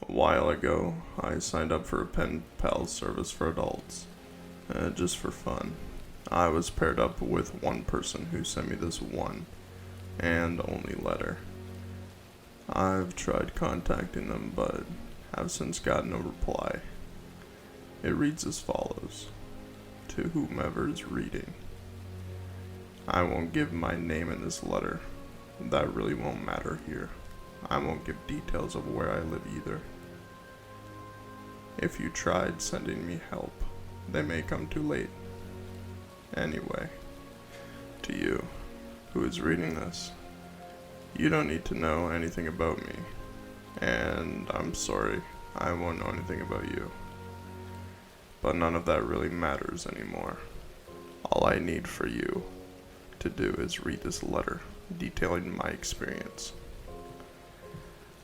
A while ago, I signed up for a pen pal service for adults, just for fun. I was paired up with one person who sent me this one and only letter. I've tried contacting them, but have since gotten no reply. It reads as follows: to whomever is reading. I won't give my name in this letter. That really won't matter here. I won't give details of where I live either. If you tried sending me help, they may come too late. Anyway, to you, who is reading this, you don't need to know anything about me, and I'm sorry, I won't know anything about you. But none of that really matters anymore. All I need for you to do is read this letter detailing my experience.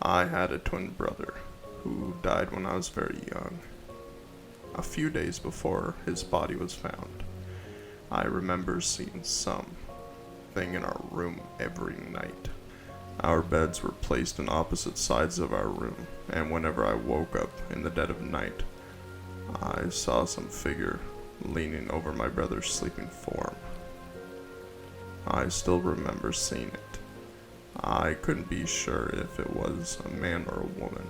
I had a twin brother who died when I was very young. A few days before his body was found, I remember seeing something in our room every night. Our beds were placed on opposite sides of our room, and whenever I woke up in the dead of night, I saw some figure leaning over my brother's sleeping form. I still remember seeing it. I couldn't be sure if it was a man or a woman,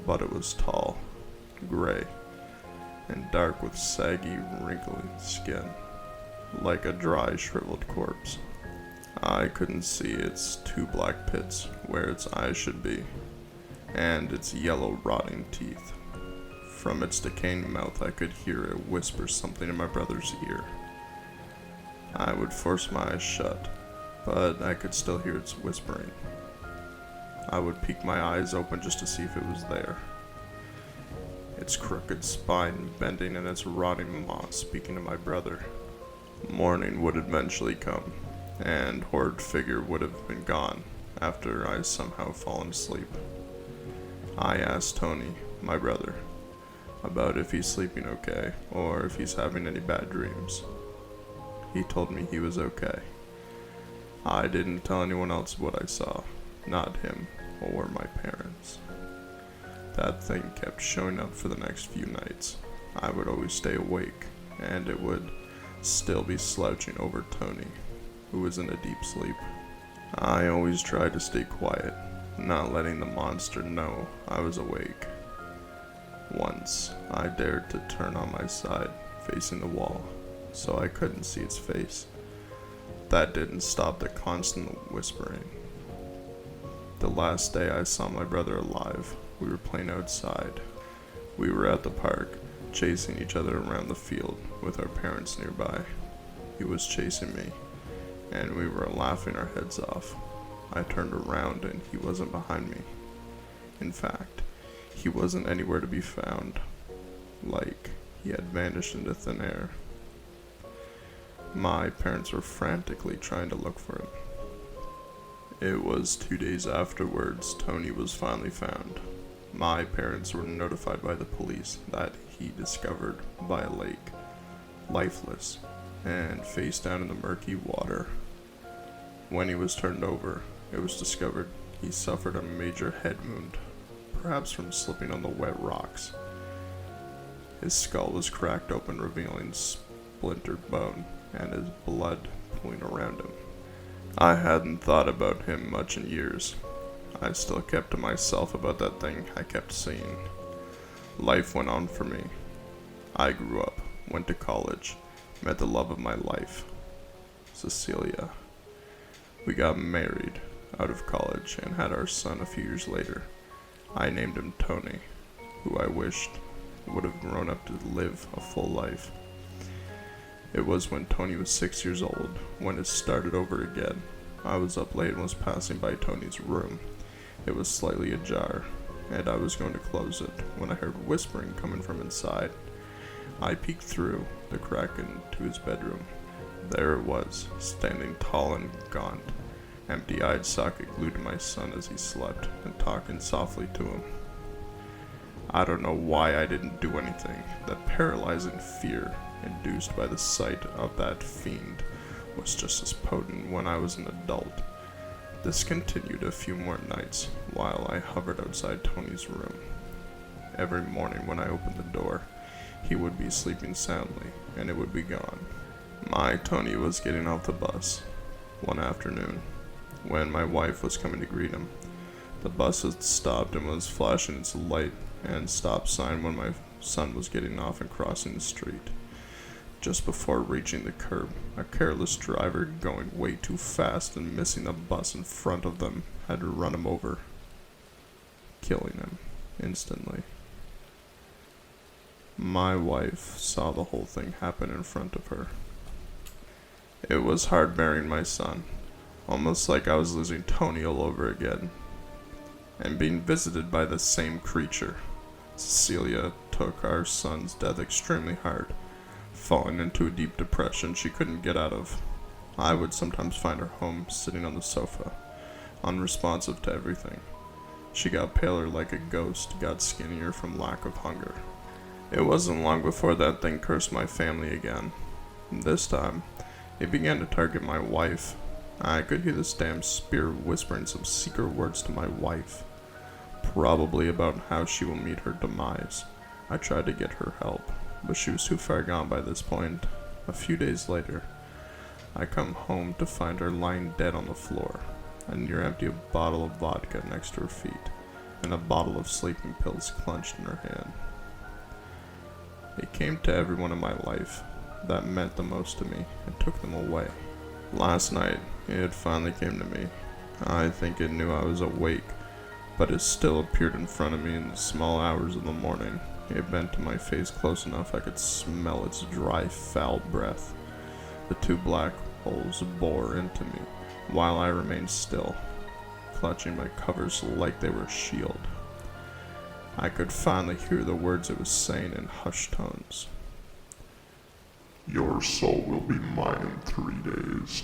but it was tall, gray, and dark with saggy, wrinkly skin, like a dry, shriveled corpse. I couldn't see its two black pits where its eyes should be, and its yellow, rotting teeth. From its decaying mouth I could hear it whisper something in my brother's ear. I would force my eyes shut, but I could still hear its whispering. I would peek my eyes open just to see if it was there. Its crooked spine bending and its rotting maw speaking to my brother. Morning would eventually come, and horrid figure would have been gone after I somehow fallen asleep. I asked Tony, my brother, about if he's sleeping okay, or if he's having any bad dreams. He told me he was okay. I didn't tell anyone else what I saw, not him or my parents. That thing kept showing up for the next few nights. I would always stay awake, and it would still be slouching over Tony, who was in a deep sleep. I always tried to stay quiet, not letting the monster know I was awake. Once, I dared to turn on my side, facing the wall, so I couldn't see its face. That didn't stop the constant whispering. The last day I saw my brother alive, we were playing outside. We were at the park, chasing each other around the field with our parents nearby. He was chasing me, and we were laughing our heads off. I turned around and he wasn't behind me. In fact, he wasn't anywhere to be found, like he had vanished into thin air. My parents were frantically trying to look for him. It was 2 days afterwards Tony was finally found. My parents were notified by the police that he discovered by a lake, lifeless, and face down in the murky water. When he was turned over, it was discovered he suffered a major head wound, perhaps from slipping on the wet rocks. His skull was cracked open, revealing splintered bone and his blood pooling around him. I hadn't thought about him much in years. I still kept to myself about that thing I kept seeing. Life went on for me. I grew up, went to college, met the love of my life, Cecilia. We got married out of college and had our son a few years later. I named him Tony, who I wished would have grown up to live a full life. It was when Tony was 6 years old when it started over again. I was up late and was passing by Tony's room. It was slightly ajar, and I was going to close it when I heard whispering coming from inside. I peeked through the crack into his bedroom. There it was, standing tall and gaunt, empty-eyed socket glued to my son as he slept, and talking softly to him. I don't know why I didn't do anything. That paralyzing fear induced by the sight of that fiend was just as potent when I was an adult. This continued a few more nights while I hovered outside Tony's room. Every morning when I opened the door, he would be sleeping soundly, and it would be gone. My Tony was getting off the bus one afternoon when my wife was coming to greet him. The bus had stopped and was flashing its light and stop sign when my son was getting off and crossing the street. Just before reaching the curb, a careless driver going way too fast and missing the bus in front of them had to run him over, killing him instantly. My wife saw the whole thing happen in front of her. It was hard bearing my son, almost like I was losing Tony all over again, and being visited by the same creature. Cecilia took our son's death extremely hard, falling into a deep depression she couldn't get out of. I would sometimes find her home sitting on the sofa, unresponsive to everything. She got paler like a ghost, got skinnier from lack of hunger. It wasn't long before that thing cursed my family again. This time, it began to target my wife. I could hear this damn spirit whispering some secret words to my wife, probably about how she will meet her demise. I tried to get her help, but she was too far gone by this point. A few days later, I come home to find her lying dead on the floor, a near-empty bottle of vodka next to her feet, and a bottle of sleeping pills clenched in her hand. It came to everyone in my life that meant the most to me and took them away. Last night, it finally came to me. I think it knew I was awake, but it still appeared in front of me in the small hours of the morning. It bent to my face close enough I could smell its dry, foul breath. The two black holes bore into me while I remained still, clutching my covers like they were a shield. I could finally hear the words it was saying in hushed tones. Your soul will be mine in 3 days.